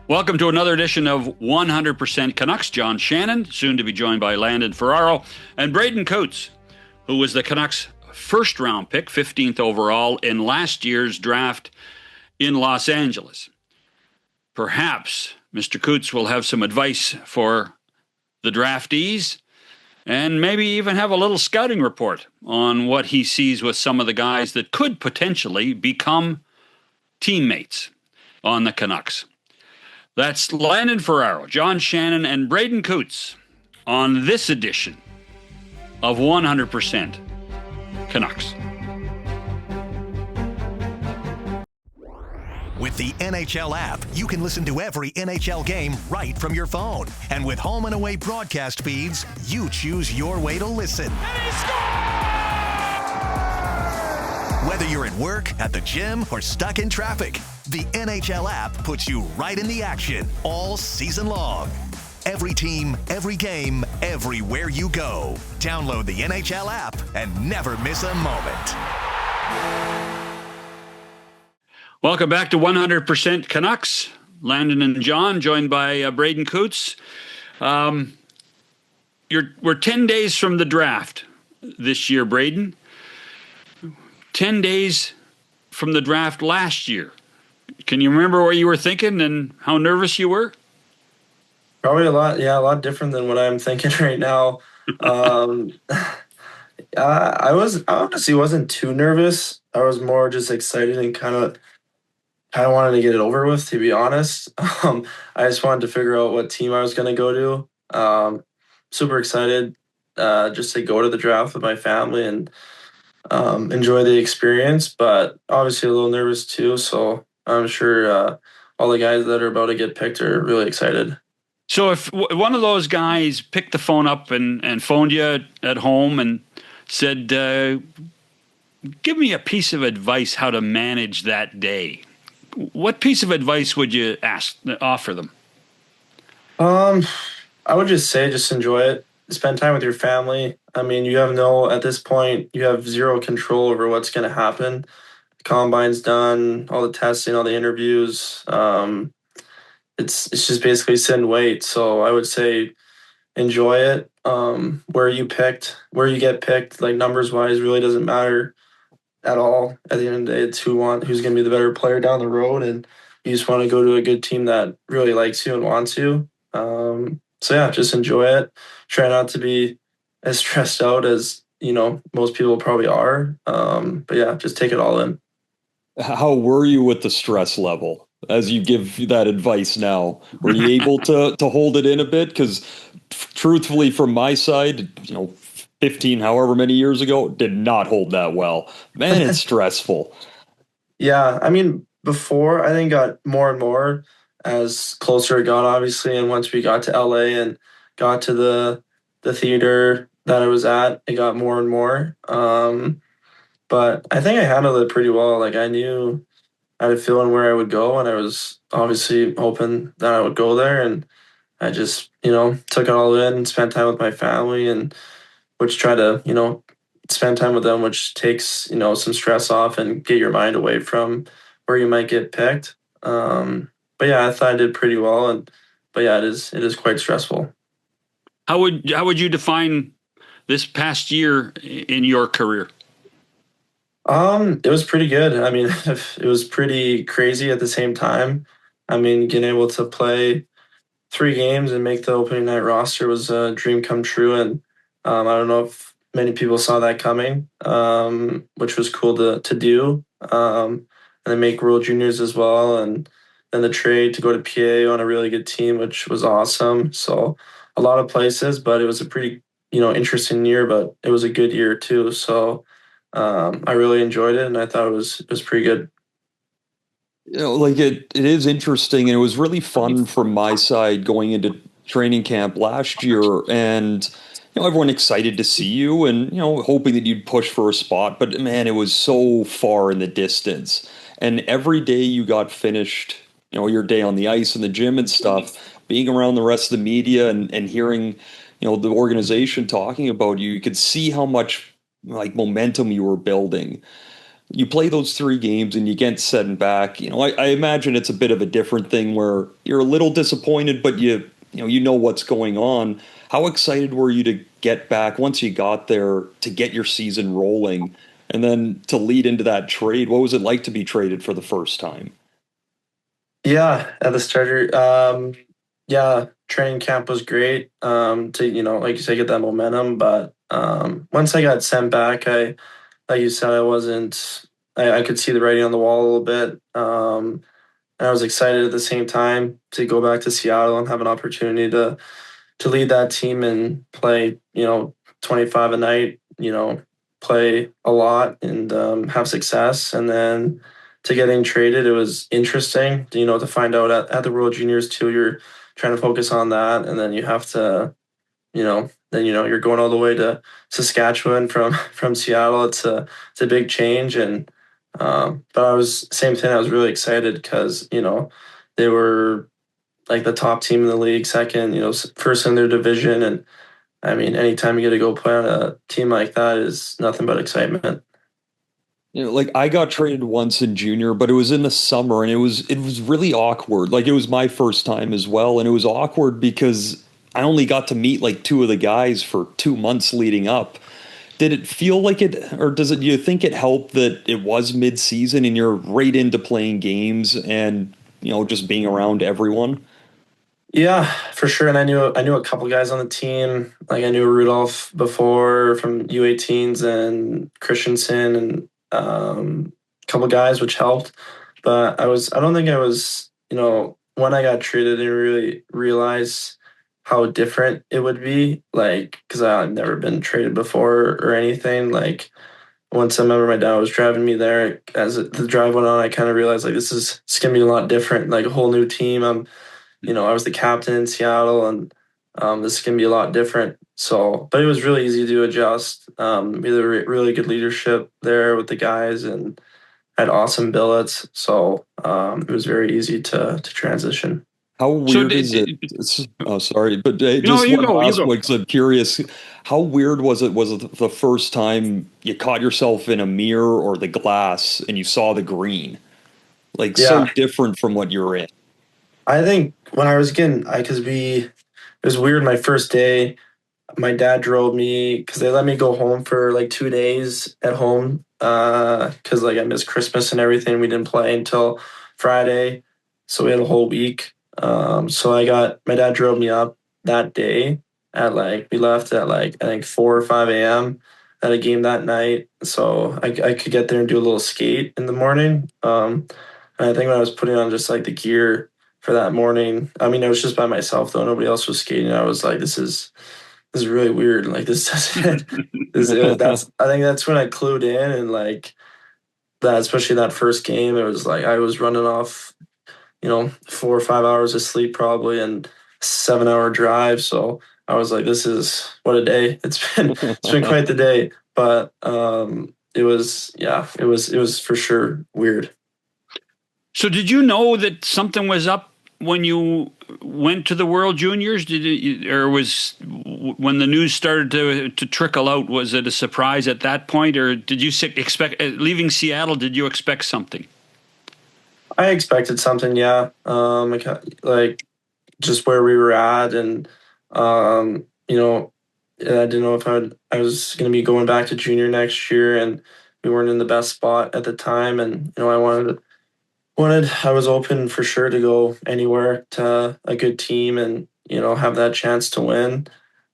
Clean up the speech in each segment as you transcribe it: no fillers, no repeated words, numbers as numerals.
Welcome to another edition of 100% Canucks. John Shannon, soon to be joined by Landon Ferraro, and Braeden Cootes, who was the Canucks' first-round pick, 15th overall, in last year's draft in Los Angeles. Perhaps Mr. Cootes will have some advice for the draftees and maybe even have a little scouting report on what he sees with some of the guys that could potentially become teammates on the Canucks. That's Landon Ferraro, John Shannon, and Braeden Cootes on this edition of 100% Canucks. With the NHL app, you can listen to every NHL game right from your phone. And with home and away broadcast feeds, you choose your way to listen. And he scores! Whether you're at work, at the gym, or stuck in traffic, the NHL app puts you right in the action all season long. Every team, every game, everywhere you go. Download the NHL app and never miss a moment. Welcome back to 100% Canucks. Landon and John, joined by Braeden Cootes. We're 10 days from the draft this year, Braeden. 10 days from the draft last year. Can you remember what you were thinking and how nervous you were? Probably a lot different than what I'm thinking right now. I honestly wasn't too nervous. I was more just excited and kind of wanted to get it over with, to be honest. I just wanted to figure out what team I was going to go to. Super excited just to go to the draft with my family and enjoy the experience, but obviously a little nervous too. So I'm sure all the guys that are about to get picked are really excited. So if one of those guys picked the phone up and phoned you at home and said, give me a piece of advice how to manage that day, what piece of advice would you offer them? I would just say just enjoy it. Spend time with your family. I mean, at this point, you have zero control over what's going to happen. The combine's done, all the testing, all the interviews. It's just basically sit and wait. So I would say enjoy it. Where you get picked, like numbers wise, really doesn't matter at all. At the end of the day, it's who's going to be the better player down the road, and you just want to go to a good team that really likes you and wants you. So yeah, just enjoy it. Try not to be as stressed out as most people probably are. But yeah, just take it all in. How were you with the stress level as you give that advice now? Were you able to hold it in a bit? Because truthfully, from my side, 15, however many years ago, did not hold that well. Man, it's stressful. Yeah, I mean, before I think got more and more as closer it got, obviously, and once we got to LA and got to the theater that I was at, it got more and more. But I think I handled it pretty well. Like I knew I had a feeling where I would go, and I was obviously hoping that I would go there. And I just, took it all in, spent time with my family, and which try to, spend time with them, which takes, some stress off and get your mind away from where you might get picked. But yeah, I thought I did pretty well. But yeah, it is quite stressful. How would you define this past year in your career? It was pretty good. I mean, it was pretty crazy at the same time. I mean, getting able to play 3 games and make the opening night roster was a dream come true. And I don't know if many people saw that coming, which was cool to do. And then make World Juniors as well. And then the trade to go to PA on a really good team, which was awesome. So a lot of places, but it was a pretty, interesting year, but it was a good year too. So I really enjoyed it, and I thought it was pretty good. It is interesting, and it was really fun from my side going into training camp last year, and everyone excited to see you, and hoping that you'd push for a spot. But man, it was so far in the distance, and every day you got finished, your day on the ice and the gym and stuff, being around the rest of the media and hearing, the organization talking about you, you could see how much momentum you were building. you play those 3 games and you get sent back. I imagine it's a bit of a different thing where you're a little disappointed, but you know what's going on. How excited were you to get back once you got there to get your season rolling and then to lead into that trade? What was it like to be traded for the first time? Yeah, at the starter. Yeah, training camp was great. To like you said, get that momentum. But once I got sent back, like you said, I wasn't. I could see the writing on the wall a little bit. And I was excited at the same time to go back to Seattle and have an opportunity to lead that team and play, 25 a night, play a lot and have success. And then to getting traded, it was interesting, to find out at the World Juniors too, you're trying to focus on that. And then you have to, then, you're going all the way to Saskatchewan from Seattle. It's a big change. And, but same thing. I was really excited because, they were like the top team in the league, second, first in their division. And I mean, anytime you get to go play on a team like that is nothing but excitement. Like I got traded once in junior, but it was in the summer and it was really awkward. Like it was my first time as well. And it was awkward because I only got to meet like 2 of the guys for 2 months leading up. Did it feel like it, or do you think it helped that it was mid-season and you're right into playing games and, just being around everyone? Yeah, for sure. And I knew a couple guys on the team. Like I knew Rudolph before from U18s and Christensen and a couple guys, which helped. But I don't think I was, when I got traded, I didn't really realize how different it would be. Like, because I've never been traded before or anything. Like, once I remember my dad was driving me there, as the drive went on, I kind of realized like it's gonna be a lot different, like a whole new team. I was the captain in Seattle, and this is gonna be a lot different. So, but it was really easy to adjust. We had really good leadership there with the guys, and had awesome billets. So it was very easy to transition. How So weird is it? Oh, sorry, but no, just you one go, you last go. one, 'cause I'm curious. How weird was it? Was it the first time you caught yourself in a mirror or the glass and you saw the green? Like so Yeah, different from what you're in. I think when I was getting, it was weird. My first day, my dad drove me because they let me go home for like 2 days at home because like I missed Christmas and everything. We didn't play until Friday, so we had a whole week. So my dad drove me up that day at like we left at like I think 4 or 5 a.m. at a game that night, so I could get there and do a little skate in the morning. And I think when I was putting on just like the gear for that morning, I mean, I was just by myself though. Nobody else was skating. I was like, this is really weird. Like this doesn't. That's. I think that's when I clued in and like that, especially that first game. It was like I was running off, 4 or 5 hours of sleep probably and 7 hour drive. So I was like, this is what a day. It's been quite the day. But it was for sure weird. So did you know that something was up when you went to the World Juniors? Did it, or was when the news started to trickle out? Was it a surprise at that point, or did you expect leaving Seattle? Did you expect something? I expected something, yeah. Like just where we were at, and you know, I didn't know if I was going to be going back to junior next year, and we weren't in the best spot at the time, and I I was open for sure to go anywhere to a good team, and have that chance to win.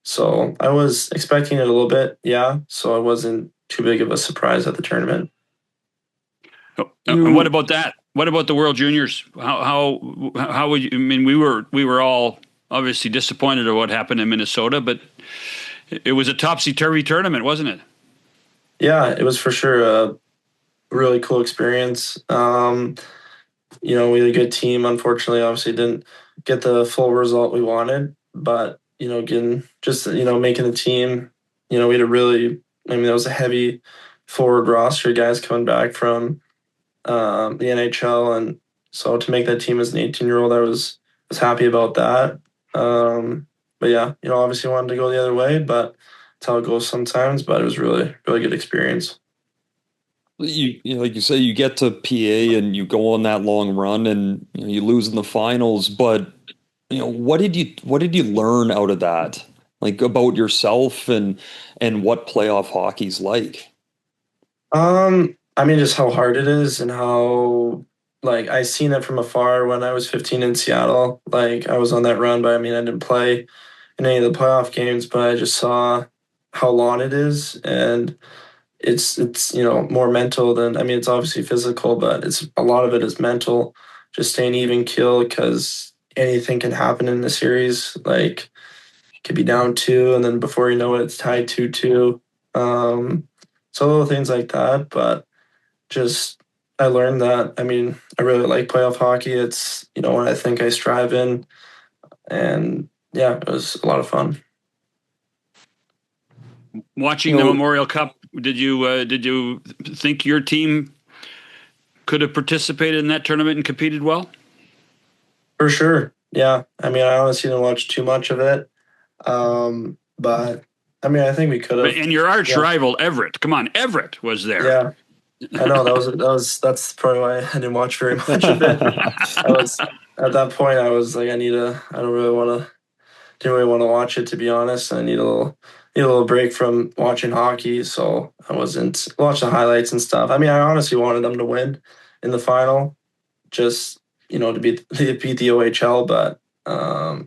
So I was expecting it a little bit, yeah. So it wasn't too big of a surprise at the tournament. And what about that? What about the World Juniors? How would you? I mean, we were all obviously disappointed at what happened in Minnesota, but it was a topsy-turvy tournament, wasn't it? Yeah, it was for sure a really cool experience. We had a good team. Unfortunately, obviously didn't get the full result we wanted, but getting just making the team. We had a really, I mean, that was a heavy forward roster, guys coming back from the NHL, and so to make that team as an 18-year-old, I was happy about that. But yeah, obviously wanted to go the other way, but that's how it goes sometimes. But it was really really good experience. Like you say, you get to PA and you go on that long run, and you lose in the finals. But what did you learn out of that, like about yourself and what playoff hockey's like? I mean, just how hard it is and how, like, I seen it from afar when I was 15 in Seattle. Like, I was on that run, but I mean, I didn't play in any of the playoff games, but I just saw how long it is, and it's more mental than, I mean, it's obviously physical, but it's a lot of it is mental. Just staying even kill because anything can happen in the series. Like, it could be down two, and then before you know it, it's tied 2-2. Um, so little things like that, but just I learned that. I mean, I really like playoff hockey. It's what I think I strive in, and yeah, it was a lot of fun. Watching the Memorial Cup, did you think your team could have participated in that tournament and competed well? For sure, yeah. I mean, I honestly didn't watch too much of it, but I mean, I think we could have. And your arch rival Everett, come on, Everett was there. Yeah, I know that's probably why I didn't watch very much of it. I was at that point. I was like, I don't really want to. Didn't really want to watch it, to be honest. I need a little break from watching hockey, so I wasn't watch the highlights and stuff. I mean, I honestly wanted them to win in the final, just to beat the OHL, but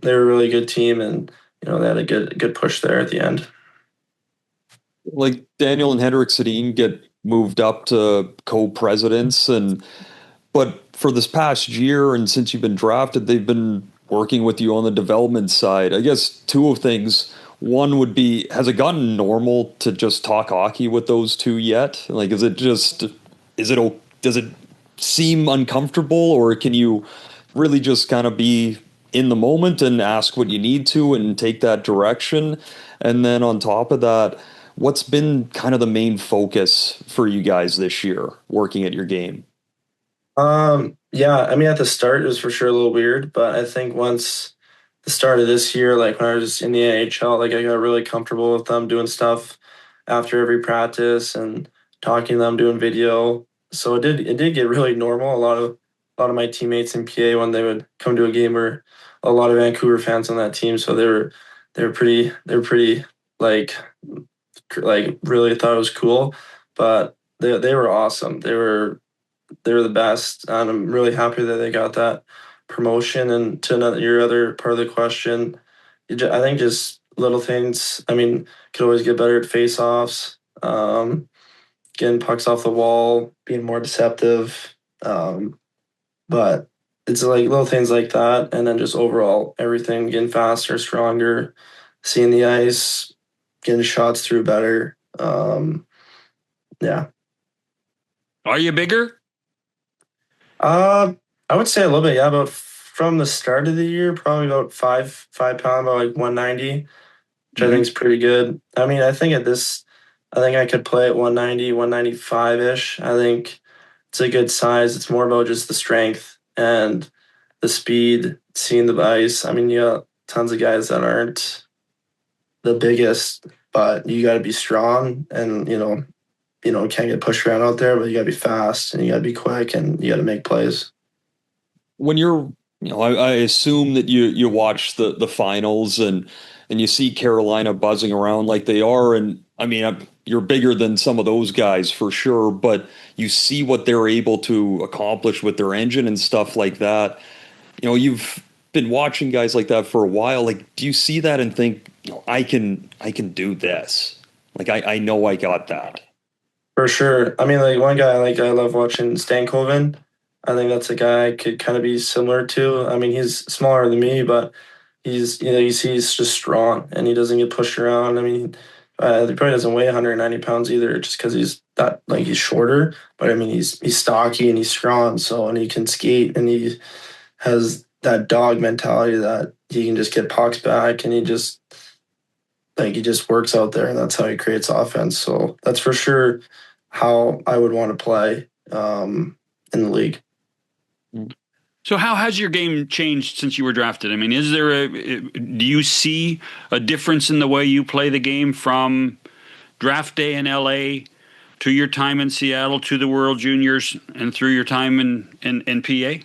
they were a really good team, and they had a good push there at the end. Like Daniel and Henrik Sedin get moved up to co-presidents, but for this past year and since you've been drafted, they've been working with you on the development side. I guess two of things. One would be, has it gotten normal to just talk hockey with those two yet? Like, does it seem uncomfortable, or can you really just kind of be in the moment and ask what you need to and take that direction? And then on top of that, what's been kind of the main focus for you guys this year working at your game? Yeah, I mean, at the start, it was for sure a little weird, but I think once the start of this year, like when I was in the NHL, like I got really comfortable with them doing stuff after every practice and talking to them, doing video. So it did get really normal. A lot of my teammates in PA, when they would come to a game, were a lot of Vancouver fans on that team, so they were pretty like really thought it was cool, but they were awesome. They were the best, and I'm really happy that they got that promotion. And to your other part of the question, I think just little things. I mean, could always get better at face-offs, getting pucks off the wall, being more deceptive. But it's like little things like that, and then just overall everything getting faster, stronger, seeing the ice, getting shots through better. Yeah. Are you bigger? I would say a little bit, yeah. About from the start of the year, probably about 5 pound, about like 190, which I think is pretty good. I mean, I think I could play at 190, 195 ish. I think it's a good size. It's more about just the strength and the speed, seeing the ice. I mean, tons of guys that aren't the biggest, but you got to be strong, and can't get pushed around out there, but you got to be fast and you got to be quick and you got to make plays. When I assume that you watch the finals and you see Carolina buzzing around like they are, and I mean, you're bigger than some of those guys for sure, but you see what they're able to accomplish with their engine and stuff like that. You've been watching guys like that for a while. Like, do you see that and think, I can do this? Like, I know I got that. For sure. I mean, like one guy I love watching, Stankoven. I think that's a guy I could kind of be similar to. I mean, he's smaller than me, but you see he's just strong and he doesn't get pushed around. I mean, he probably doesn't weigh 190 pounds either, just because he's shorter. But I mean, he's stocky and he's strong, and he can skate, and he has that dog mentality that he can just get pucks back, and he just works out there, and that's how he creates offense. So that's for sure how I would want to play in the league. So how has your game changed since you were drafted? I mean, do you see a difference in the way you play the game from draft day in LA to your time in Seattle, to the World Juniors, and through your time in PA?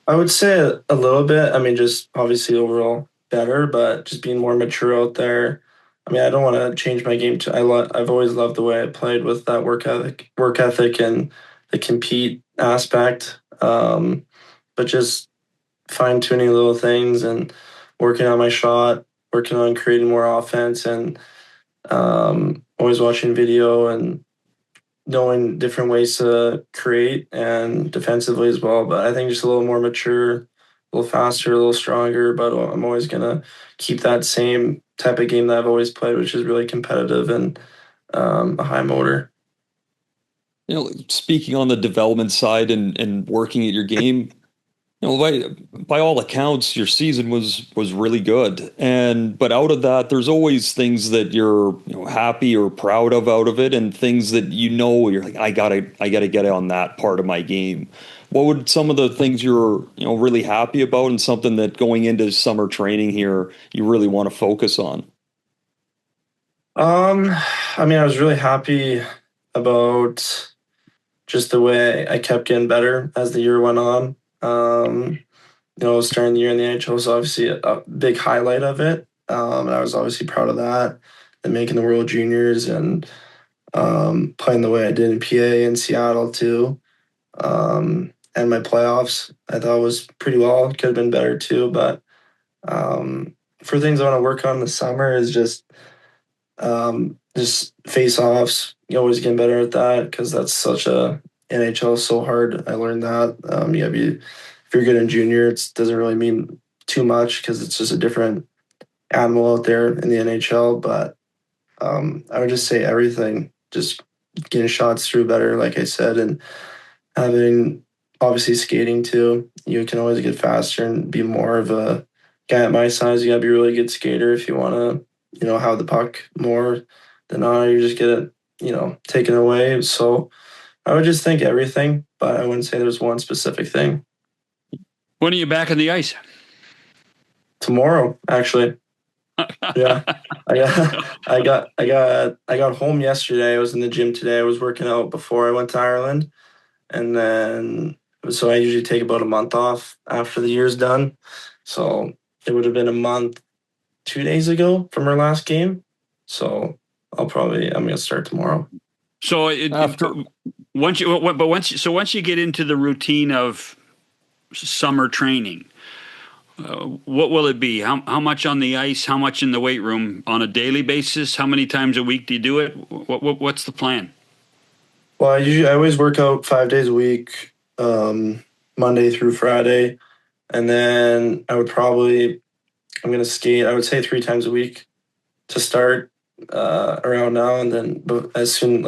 I would say a little bit. I mean, just obviously overall better, but just being more mature out there. I mean, I don't want to change my game. I've always loved the way I played with that work ethic, and the compete aspect. But just fine tuning little things and working on my shot, working on creating more offense, and always watching video and knowing different ways to create and defensively as well. But I think just a little more mature, a little faster, a little stronger. But I'm always going to keep that same type of game that I've always played, which is really competitive and a high motor. Speaking on the development side and working at your game, by all accounts, your season was really good. But out of that, there's always things that you're happy or proud of out of it, and things that you're like, I gotta get on that part of my game. What would some of the things you're really happy about, and something that going into summer training here you really want to focus on? I mean, I was really happy about just the way I kept getting better as the year went on. Starting the year in the NHL was obviously a big highlight of it. And I was obviously proud of that, and making the World Juniors, and playing the way I did in PA and Seattle too. And my playoffs, I thought was pretty well. Could have been better too, but for things I want to work on this summer is just face-offs. You always getting better at that, because that's such a NHL is so hard. I learned that. If you're good in junior, it doesn't really mean too much, because it's just a different animal out there in the NHL. But I would just say everything, just getting shots through better, like I said, and having obviously skating too. You can always get faster and be more of a guy at my size. You gotta be a really good skater if you want to, have the puck more than not. You just get it, taken away. So I would just think everything, but I wouldn't say there's one specific thing. When are you back on the ice? Tomorrow, actually. Yeah, I got home yesterday. I was in the gym today. I was working out before I went to Ireland, and then so I usually take about a month off after the year's done. So it would have been a month 2 days ago from our last game. So I'm gonna start tomorrow. So once you get into the routine of summer training, what will it be? How much on the ice? How much in the weight room on a daily basis? How many times a week do you do it? What's the plan? Well, I always work out 5 days a week, Monday through Friday, and then I'm going to skate. I would say 3 times a week to start around now, and then as soon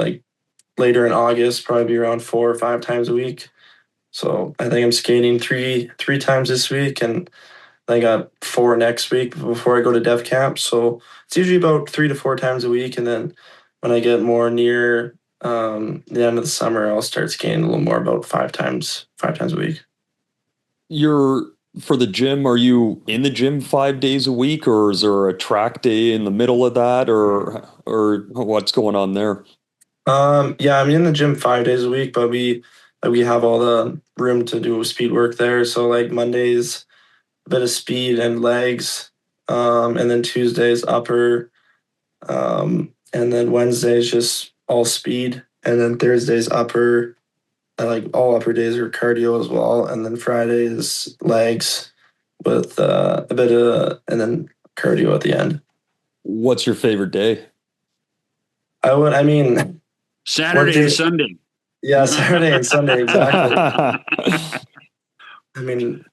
later in August, probably be around 4 or 5 times a week. So I think I'm skating three times this week, and I got 4 next week before I go to dev camp. So it's usually about 3 to 4 times a week, and then when I get more near the end of the summer, I'll start skating a little more, about 5 times a week. For the gym, are you in the gym 5 days a week, or is there a track day in the middle of that, or what's going on there? Yeah, I'm in the gym 5 days a week, but we have all the room to do speed work there. So Mondays, a bit of speed and legs, and then Tuesdays upper, and then Wednesdays just all speed, and then Thursdays upper. All upper days are cardio as well, and then Friday is legs with a bit of, and then cardio at the end. What's your favorite day? Saturday and Sunday. Yeah, Saturday and Sunday, exactly.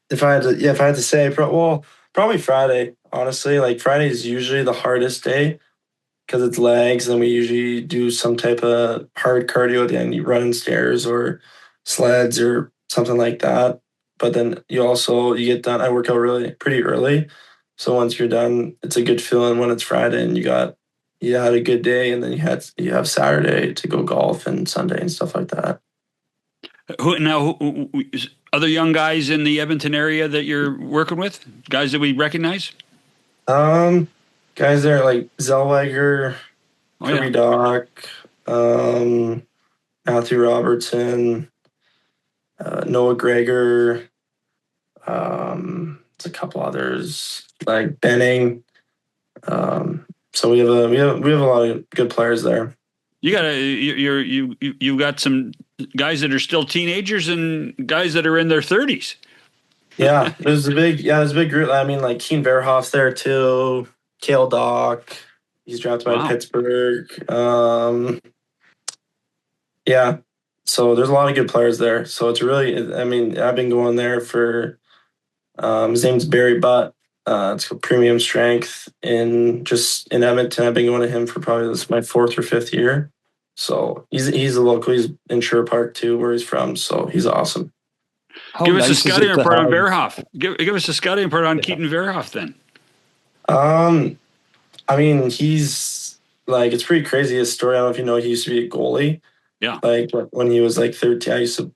If I had to say, probably Friday. Honestly, Friday is usually the hardest day, because it's legs, and we usually do some type of hard cardio at the end. You run stairs or sleds or something like that. But then you get done. I work out pretty early, so once you're done, it's a good feeling when it's Friday and you had a good day, and then you have Saturday to go golf and Sunday and stuff like that. Who other young guys in the Edmonton area that you're working with? Guys that we recognize? Guys there like Zellweger, Kirby Doc, Matthew Robertson, Noah Gregor. There's a couple others like Benning. So we have a lot of good players there. You've got some guys that are still teenagers and guys that are in their 30s. Yeah, there's a big group. I mean, like Keen Verhoff's there too. Kale Dock, he's drafted by Pittsburgh. Yeah, so there's a lot of good players there. So it's really, I mean, I've been going there for. His name's Barry Butt. It's called Premium Strength in Edmonton. I've been going to him for probably this is my 4th or 5th year. So he's a local. He's in Sherwood Park too, where he's from. So he's awesome. Give us a scouting report on Verhoff. Give us a scouting report on Keaton Verhoff then. I mean, he's like, it's pretty crazy, his story. I don't know if you know, he used to be a goalie. Yeah. Like when he was like 13, I used to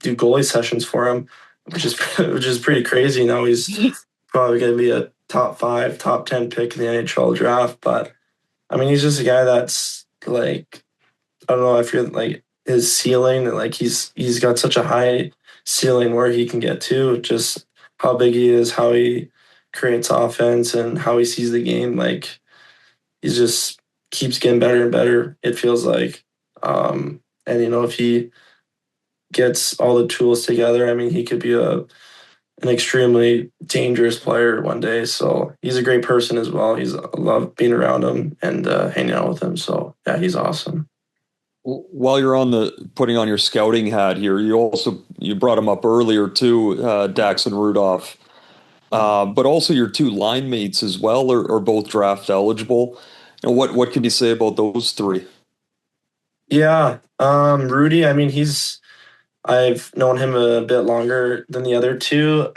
do goalie sessions for him, which is pretty crazy. Now he's probably going to be a top 5, top 10 pick in the NHL draft. But I mean, he's just a guy that's like, I don't know if you're like his ceiling, like he's got such a high ceiling where he can get to, just how big he is, how he creates offense and how he sees the game. Like he just keeps getting better and better, it feels like. And you know, if he gets all the tools together, I mean, he could be an extremely dangerous player one day. So he's a great person as well. I love being around him and hanging out with him. So yeah, he's awesome. While you're putting on your scouting hat here, you brought him up earlier too, Dax and Rudolph, but also your 2 line mates as well are both draft eligible. And what can you say about those 3? Yeah, Rudy. I mean, I've known him a bit longer than the other 2,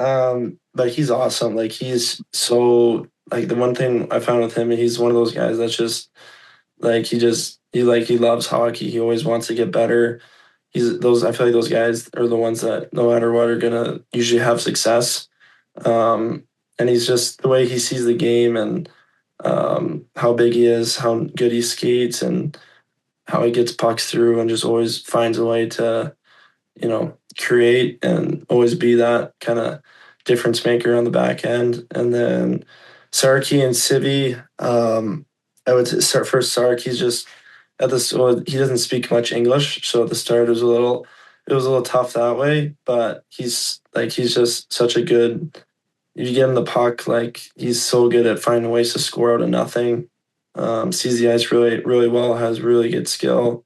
but he's awesome. Like he's so like the one thing I found with him, he's one of those guys that's just like he loves hockey. He always wants to get better. I feel like those guys are the ones that no matter what are gonna usually have success. And he's just the way he sees the game and how big he is, how good he skates, and how he gets pucks through, and just always finds a way to, you know, create and always be that kind of difference maker on the back end. And then Sarky and Civi, I would start first. Sark, he's just he doesn't speak much English, so at the start it was a little tough that way. But he's just such a good. If you get him the puck, like he's so good at finding ways to score out of nothing. Sees the ice really, really well. Has really good skill.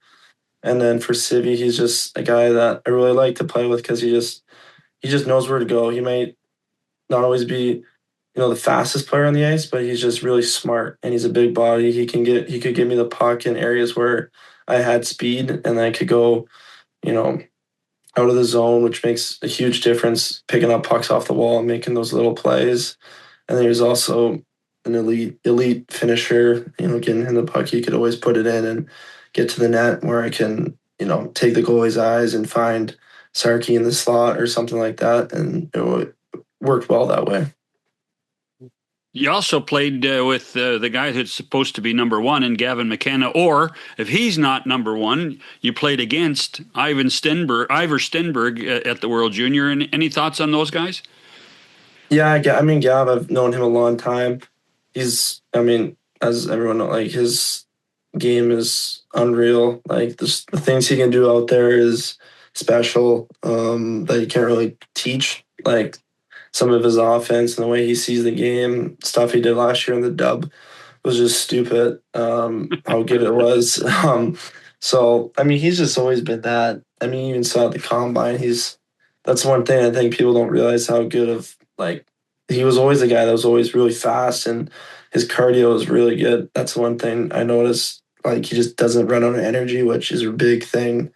And then for Civi, he's just a guy that I really like to play with because he just knows where to go. He might not always be, you know, the fastest player on the ice, but he's just really smart and he's a big body. He could give me the puck in areas where I had speed and I could go, you know, out of the zone, which makes a huge difference, picking up pucks off the wall and making those little plays. And then he's also an elite finisher, you know, getting him the puck, he could always put it in and get to the net where I can, you know, take the goalie's eyes and find Sarky in the slot or something like that. And it worked well that way. You also played with the guy who's supposed to be number 1 in Gavin McKenna, or if he's not number 1, you played against Ivor Stenberg at the World Junior. And any thoughts on those guys? Yeah, I mean, Gav, I've known him a long time. As everyone knows, like his game is unreal. Like the things he can do out there is special that you can't really teach. Like some of his offense and the way he sees the game, stuff he did last year in the dub was just stupid. How good it was. So I mean, he's just always been that. I mean, you even saw at the combine. That's one thing I think people don't realize how good of like he was always a guy that was always really fast and his cardio is really good. That's one thing I noticed. Like he just doesn't run out of energy, which is a big thing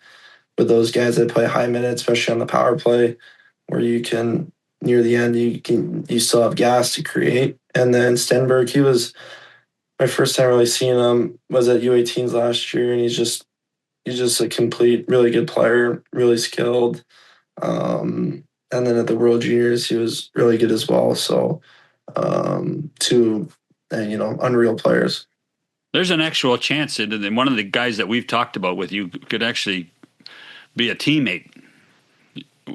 with those guys that play high minutes, especially on the power play, where you can near the end you still have gas to create. And then Stenberg, he was my first time really seeing him was at U18s last year, and he's just a complete really good player, really skilled. And then at the World Juniors, he was really good as well. So, two, unreal players. There's an actual chance that one of the guys that we've talked about with you could actually be a teammate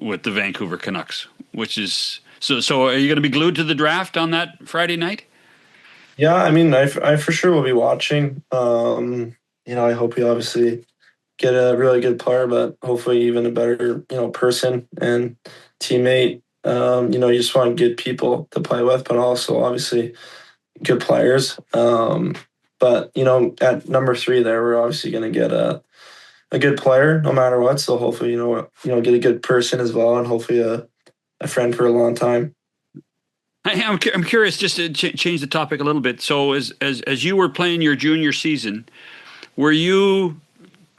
with the Vancouver Canucks, which is so are you going to be glued to the draft on that Friday night? Yeah, I mean, I for sure will be watching. I hope we obviously get a really good player, but hopefully even a better, person and teammate. You just want good people to play with, but also obviously good players. But at number 3 there, we're obviously going to get a good player no matter what. So hopefully, get a good person as well, and hopefully a friend for a long time. I'm curious, just to change the topic a little bit. So as you were playing your junior season, were you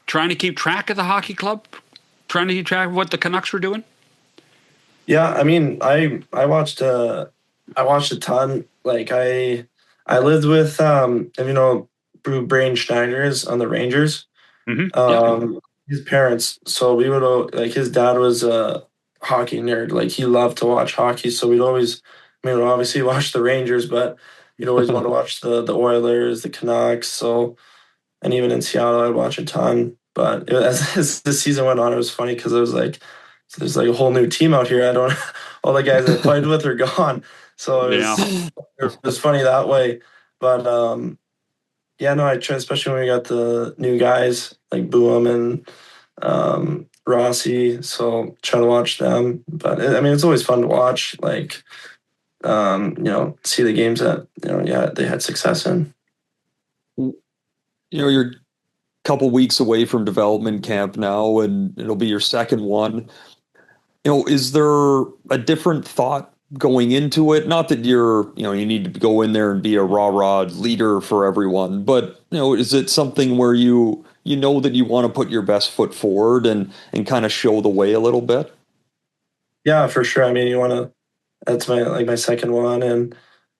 trying to keep track of the hockey club, trying to keep track of what the Canucks were doing? Yeah, I mean, I watched a ton. Like I lived with if you know who Braeden Schneider is on the Rangers. Yeah. His parents. So we would like his dad was a hockey nerd. Like he loved to watch hockey. So we'd always, we'd obviously watch the Rangers, but we'd always want to watch the Oilers, the Canucks. So and even in Seattle, I'd watch a ton. But as the season went on, it was funny because it was like so there's like a whole new team out here. I don't all the guys I played with are gone. So it was funny that way. But yeah, no, I try, especially when we got the new guys like Boom and Rossi. So try to watch them. But I mean, it's always fun to watch. Like, see the games that they had success in. You're a couple weeks away from development camp now, and it'll be your second one. Is there a different thought going into it? Not that you need to go in there and be a rah-rah leader for everyone, but, is it something where you know that you want to put your best foot forward and kind of show the way a little bit? Yeah, for sure. I mean, that's my second one. And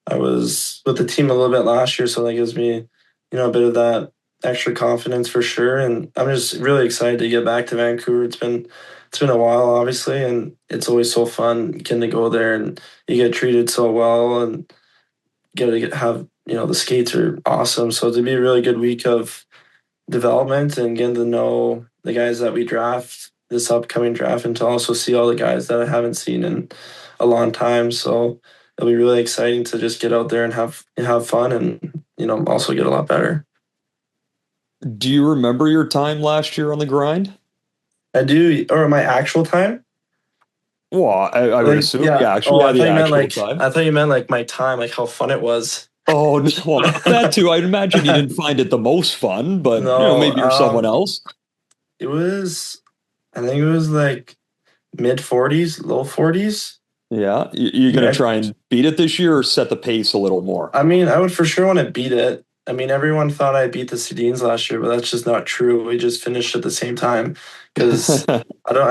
I was with the team a little bit last year. So that gives me, a bit of that extra confidence for sure. And I'm just really excited to get back to Vancouver. It's been a while, obviously, and it's always so fun getting to go there and you get treated so well and have the skates are awesome. So it'd be a really good week of development and getting to know the guys that we draft this upcoming draft, and to also see all the guys that I haven't seen in a long time. So it'll be really exciting to just get out there and have fun and also get a lot better. Do you remember your time last year on the grind? I do, or my actual time. Well, I would assume, yeah, actually, I the thought actual time. I thought you meant like my time, like how fun it was. Oh, no, well, that too. I'd imagine you didn't find it the most fun, but No, maybe you're someone else. I think it was like mid-40s, low 40s. Yeah, you're going to try and beat it this year or set the pace a little more? I mean, I would for sure want to beat it. I mean, everyone thought I beat the Sedins last year, but that's just not true. We just finished at the same time because I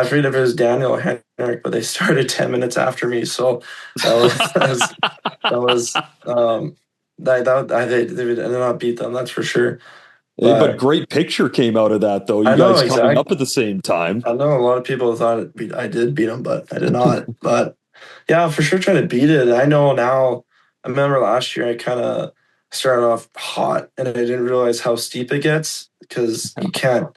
forget if it was Daniel or Henrik, but they started 10 minutes after me. So I did not beat them. That's for sure. But great picture came out of that, though. You guys coming up at the same time. I know a lot of people thought I did beat them, but I did not. But yeah, for sure, try to beat it. I know now. I remember last year I kind of started off hot, and I didn't realize how steep it gets because you can't.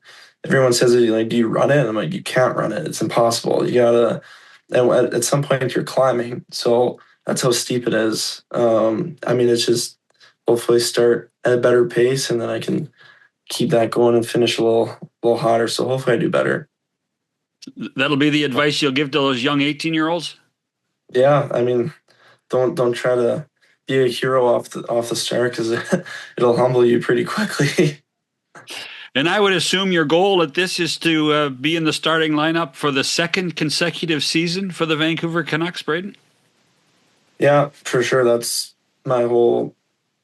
Everyone says, like, do you run it? And I'm like, you can't run it. It's impossible. You gotta. And at some point you're climbing, so that's how steep it is. I mean, it's just hopefully start at a better pace, and then I can keep that going and finish a little hotter. So hopefully I do better. That'll be the advice you'll give to those young 18-year-olds? Yeah, I mean, don't try to be a hero off the start because it'll humble you pretty quickly. And I would assume your goal at this is to be in the starting lineup for the second consecutive season for the Vancouver Canucks, Braeden? Yeah, for sure. That's my whole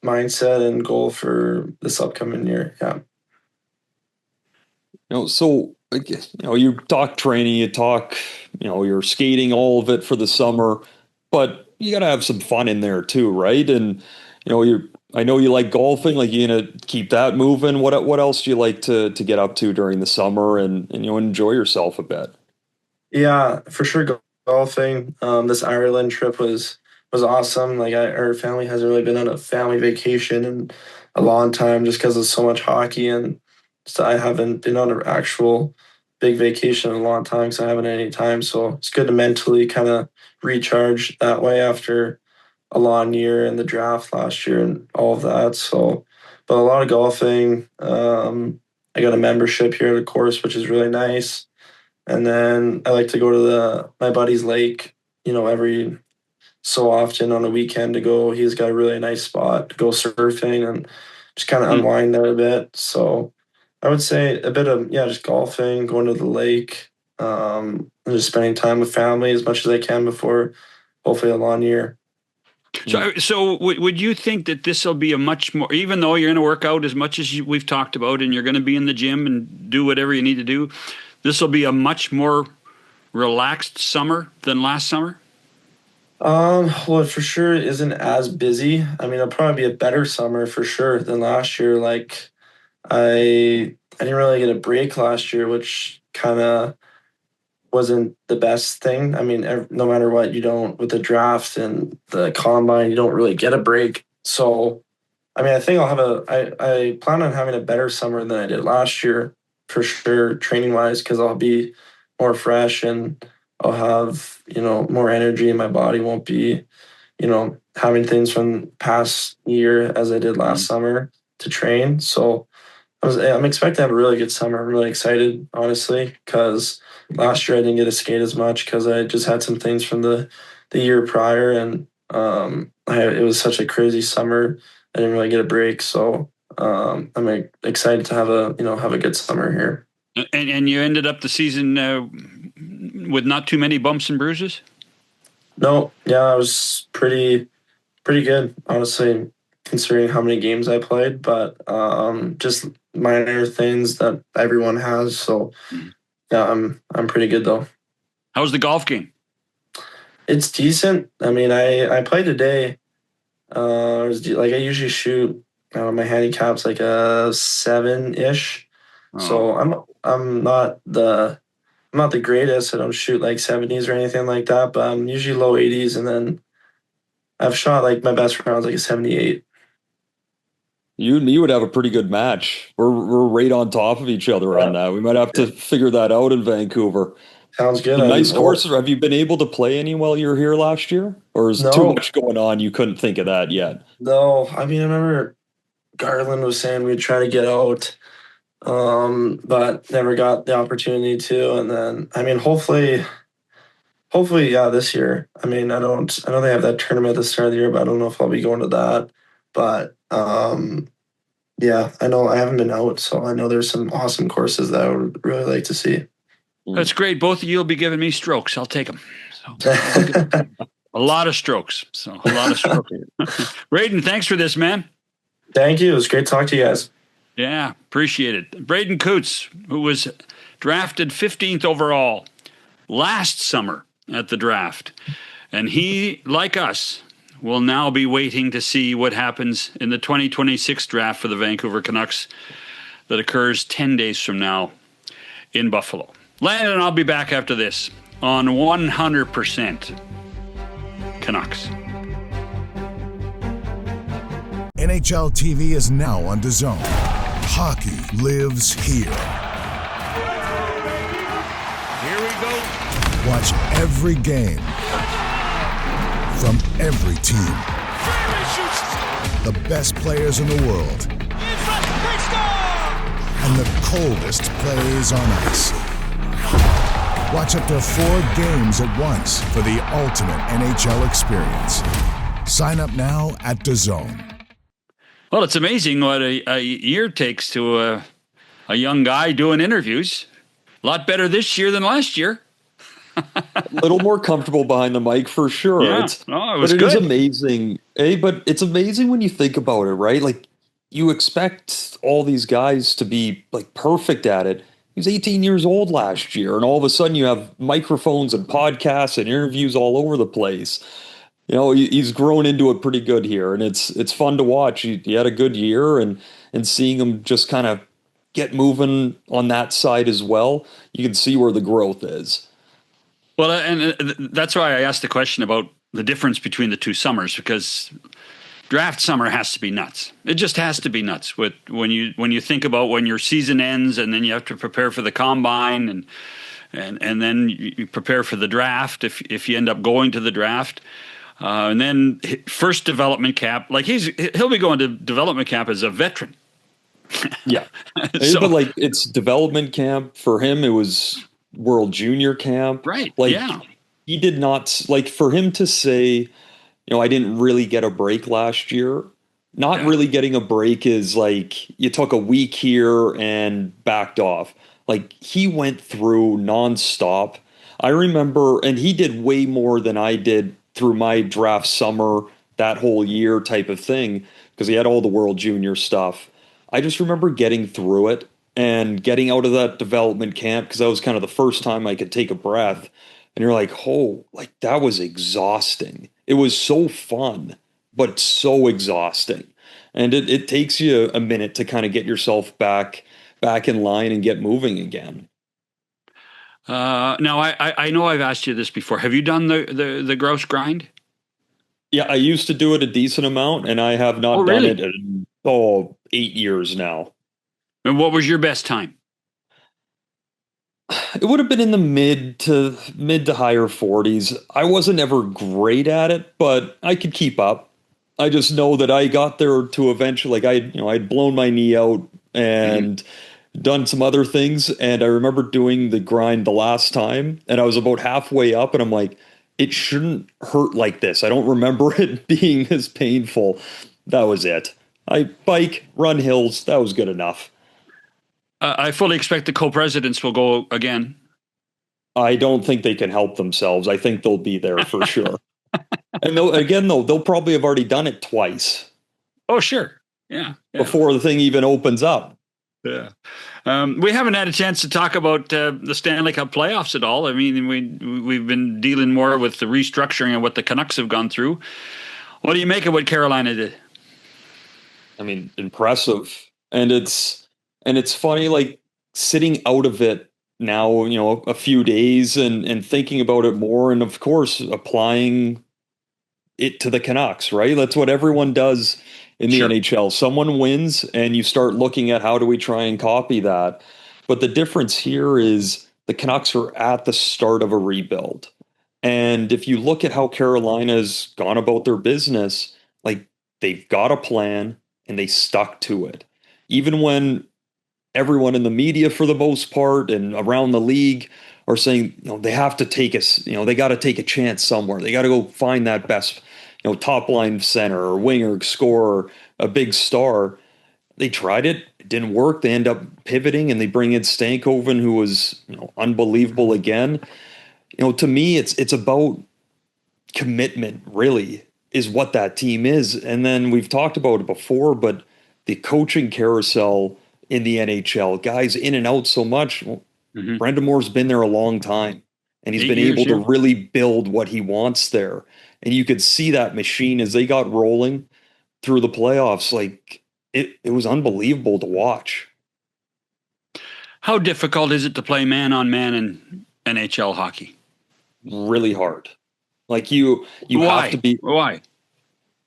mindset and goal for this upcoming year. Yeah. So, you talk training, you talk, you're skating, all of it for the summer, but you got to have some fun in there too, right? And, I know you like golfing, like you're going to keep that moving. What else do you like to get up to during the summer and enjoy yourself a bit? Yeah, for sure. Golfing. This Ireland trip was awesome. Like our family hasn't really been on a family vacation in a long time just because of so much hockey, and so I haven't been on an actual big vacation in a long time because I haven't had any time. So it's good to mentally kind of recharge that way after a long year in the draft last year and all of that. So, but a lot of golfing. I got a membership here at the course, which is really nice. And then I like to go to my buddy's lake, every so often on a weekend to go. He's got a really nice spot to go surfing and just kind of unwind there a bit. So I would say a bit of, just golfing, going to the lake, and just spending time with family as much as I can before hopefully a long year. So would you think that this will be a much more, even though you're going to work out as much as we've talked about and you're going to be in the gym and do whatever you need to do, this will be a much more relaxed summer than last summer? Well, it for sure isn't as busy. I mean, it'll probably be a better summer for sure than last year. Like, I didn't really get a break last year, which kind of wasn't the best thing. I mean, no matter what, you don't, with the draft and the combine, you don't really get a break. So, I mean, I think I plan on having a better summer than I did last year for sure, training wise, because I'll be more fresh and I'll have, more energy and my body won't be, having things from past year as I did last summer to train. So I'm expecting to have a really good summer. I'm really excited, honestly, because last year I didn't get to skate as much because I just had some things from the year prior, and it was such a crazy summer. I didn't really get a break, so I'm excited to have a good summer here. And you ended up the season with not too many bumps and bruises? No, yeah, I was pretty good, honestly, considering how many games I played, but just minor things that everyone has. So yeah, I'm pretty good though. How's the golf game? It's decent. I mean, I played today. I usually shoot. My handicap's like a 7-ish. Oh. So I'm not the greatest. I don't shoot like 70s or anything like that, but I'm usually low 80s, and then I've shot like my best round's like a 78. You and me would have a pretty good match. We're right on top of each other on that. We might have to figure that out in Vancouver. Sounds good. Nice courses. Have you been able to play any while you were here last year? Or is too much going on, you couldn't think of that yet? No. I mean, I remember Garland was saying we'd try to get out, but never got the opportunity to. And then, I mean, hopefully, this year. I mean, I know they have that tournament at the start of the year, but I don't know if I'll be going to that. But yeah, I know I haven't been out, so I know there's some awesome courses that I would really like to see. That's great. Both of you will be giving me strokes. I'll take them. So, a lot of strokes. Braeden, thanks for this, man. Thank you. It was great talking to you guys. Yeah, appreciate it. Braeden Cootes, who was drafted 15th overall last summer at the draft. And he, like us, will now be waiting to see what happens in the 2026 draft for the Vancouver Canucks that occurs 10 days from now in Buffalo. Landon and I'll be back after this on 100% Canucks. NHL TV is now on DAZN. Hockey lives here. Here we go. Watch every game from every team. The best players in the world. And the coldest plays on ice. Watch up to 4 games at once for the ultimate NHL experience. Sign up now at DAZN. Well, it's amazing what a year takes to a young guy doing interviews. A lot better this year than last year. A little more comfortable behind the mic for sure. Yeah. It was good. It is amazing. But it's amazing when you think about it, right? Like, you expect all these guys to be like perfect at it. He was 18 years old last year, and all of a sudden you have microphones and podcasts and interviews all over the place. He's grown into it pretty good here, and it's fun to watch. He had a good year, and seeing him just kind of get moving on that side as well, you can see where the growth is. Well, and that's why I asked the question about the difference between the two summers, because draft summer has to be nuts. It just has to be nuts with when you think about when your season ends and then you have to prepare for the combine and then you prepare for the draft if you end up going to the draft. And then first development camp, like he'll be going to development camp as a veteran. Yeah. So, but like it's development camp for him. It was World Junior Camp. Right. Like Yeah. he did not, like, for him to say, I didn't really get a break last year. Not really getting a break is like you took a week here and backed off. Like he went through nonstop. I remember, and he did way more than I did through my draft summer, that whole year type of thing, because he had all the World Junior stuff. I just remember getting through it and getting out of that development camp because that was kind of the first time I could take a breath. And you're like, oh, like that was exhausting. It was so fun, but so exhausting. And it takes you a minute to kind of get yourself back in line and get moving again. Now, I know I've asked you this before. Have you done the grouse grind? Yeah, I used to do it a decent amount, and I have not done it in 8 years now. And what was your best time? It would have been in the mid to higher 40s. I wasn't ever great at it, but I could keep up. I just know that I got there to eventually, like I'd blown my knee out and done some other things. And I remember doing the grind the last time and I was about halfway up and I'm like, it shouldn't hurt like this. I don't remember it being as painful. That was it. I bike, run hills. That was good enough. I fully expect the co-presidents will go again. I don't think they can help themselves. I think they'll be there for sure. And they'll probably have already done it twice. Oh, sure. Yeah. Before the thing even opens up. Yeah. We haven't had a chance to talk about the Stanley Cup playoffs at all. I mean, we've been dealing more with the restructuring and what the Canucks have gone through. What do you make of what Carolina did? I mean, impressive. And it's funny, like sitting out of it now, a few days and thinking about it more. And of course, applying it to the Canucks, right? That's what everyone does in the NHL. Someone wins and you start looking at how do we try and copy that. But the difference here is the Canucks are at the start of a rebuild. And if you look at how Carolina's gone about their business, like they've got a plan and they stuck to it. Even when everyone in the media for the most part and around the league are saying, they have to take us, they got to take a chance somewhere. They got to go find that best, top line center or winger, scorer, a big star. They tried it. It didn't work. They end up pivoting and they bring in Stankoven, who was, unbelievable again. To me, it's about commitment, really, is what that team is. And then we've talked about it before, but the coaching carousel in the NHL, guys in and out so much. Well, Brendan Moore's been there a long time, and he's been able to really build what he wants there. And you could see that machine as they got rolling through the playoffs. Like it was unbelievable to watch. How difficult is it to play man-on-man in NHL hockey? Really hard. Like you have to be. Why?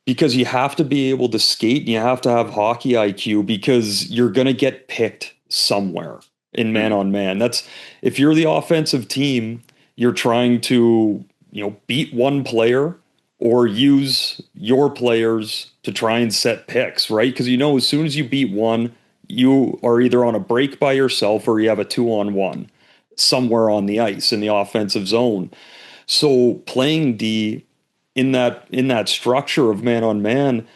Because you have to be able to skate and you have to have hockey IQ because you're going to get picked somewhere in man-on-man. That's if you're the offensive team, you're trying to, beat one player or use your players to try and set picks, right? Because as soon as you beat one, you are either on a break by yourself or you have a 2-on-1 somewhere on the ice in the offensive zone. So playing D in that structure of man-on-man,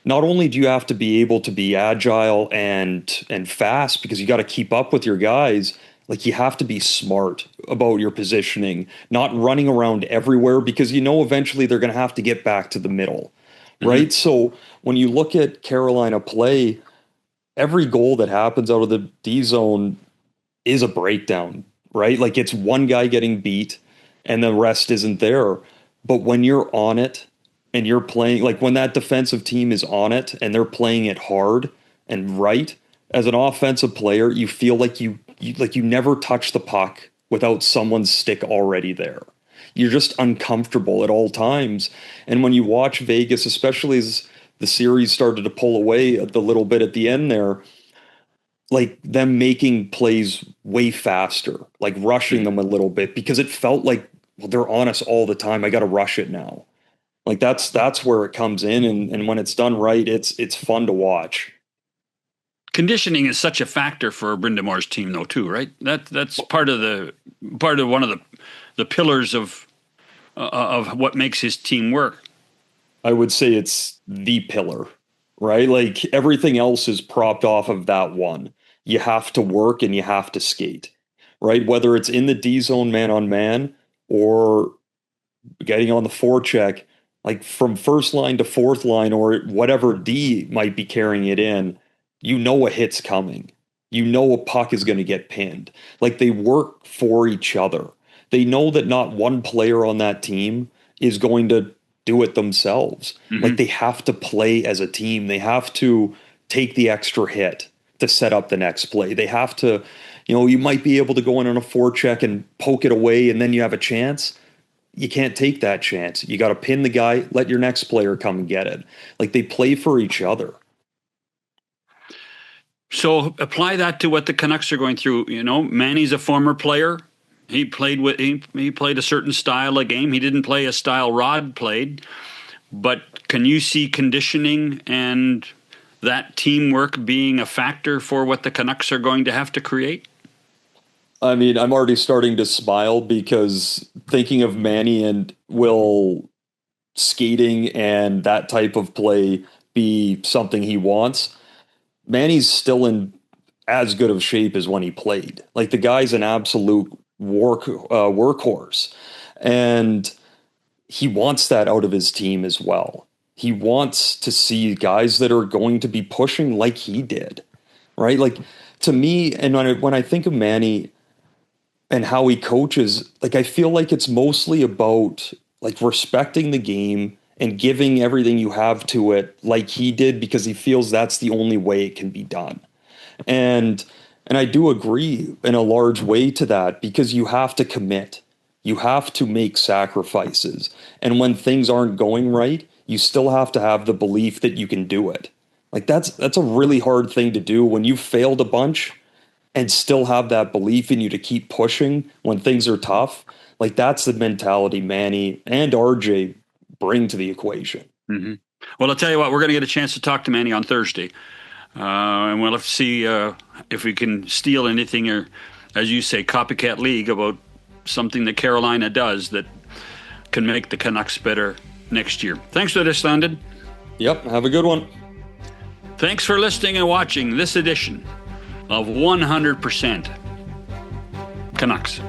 not only do you have to be able to be agile and fast because you got to keep up with your guys, like you have to be smart about your positioning, not running around everywhere because eventually they're going to have to get back to the middle, right? So when you look at Carolina play, every goal that happens out of the D zone is a breakdown, right? Like it's one guy getting beat and the rest isn't there. But when you're on it and you're playing, like when that defensive team is on it and they're playing it hard and right, as an offensive player, you feel like you never touch the puck without someone's stick already there. You're just uncomfortable at all times. And when you watch Vegas, especially as the series started to pull away a little bit at the end there, like them making plays way faster, like rushing them a little bit, because it felt like, well, they're on us all the time. I got to rush it now. Like that's where it comes in. And when it's done right, it's fun to watch. Conditioning is such a factor for Brindamore's team, though, too, right? That's part of one of the pillars of what makes his team work. I would say it's the pillar, right? Like everything else is propped off of that one. You have to work and you have to skate, right? Whether it's in the D zone man on man or getting on the forecheck, like from first line to fourth line or whatever D might be carrying it in, you know a hit's coming. You know a puck is going to get pinned. Like they work for each other. They know that not one player on that team is going to do it themselves. Mm-hmm. Like they have to play as a team. They have to take the extra hit to set up the next play. They have to, you might be able to go in on a forecheck and poke it away and then you have a chance. You can't take that chance. You got to pin the guy, let your next player come and get it. Like they play for each other. So apply that to what the Canucks are going through. Manny's a former player. He played he played a certain style of game. He didn't play a style Rod played. But can you see conditioning and that teamwork being a factor for what the Canucks are going to have to create? I mean, I'm already starting to smile because thinking of Manny and will skating and that type of play be something he wants. Manny's still in as good of shape as when he played. Like the guy's an absolute workhorse, and he wants that out of his team as well. He wants to see guys that are going to be pushing like he did, right? Like to me, and when I think of Manny and how he coaches, like I feel like it's mostly about like respecting the game and giving everything you have to it like he did, because he feels that's the only way it can be done. And I do agree in a large way to that, because you have to commit. You have to make sacrifices. And when things aren't going right, you still have to have the belief that you can do it. Like that's a really hard thing to do when you've failed a bunch and still have that belief in you to keep pushing when things are tough. Like that's the mentality Manny and RJ bring to the equation. Mm-hmm. Well, I'll tell you what, we're going to get a chance to talk to Manny on Thursday. And we'll have to see if we can steal anything, or, as you say, copycat league about something that Carolina does that can make the Canucks better next year. Thanks for this, Landon. Yep, have a good one. Thanks for listening and watching this edition of 100% Canucks.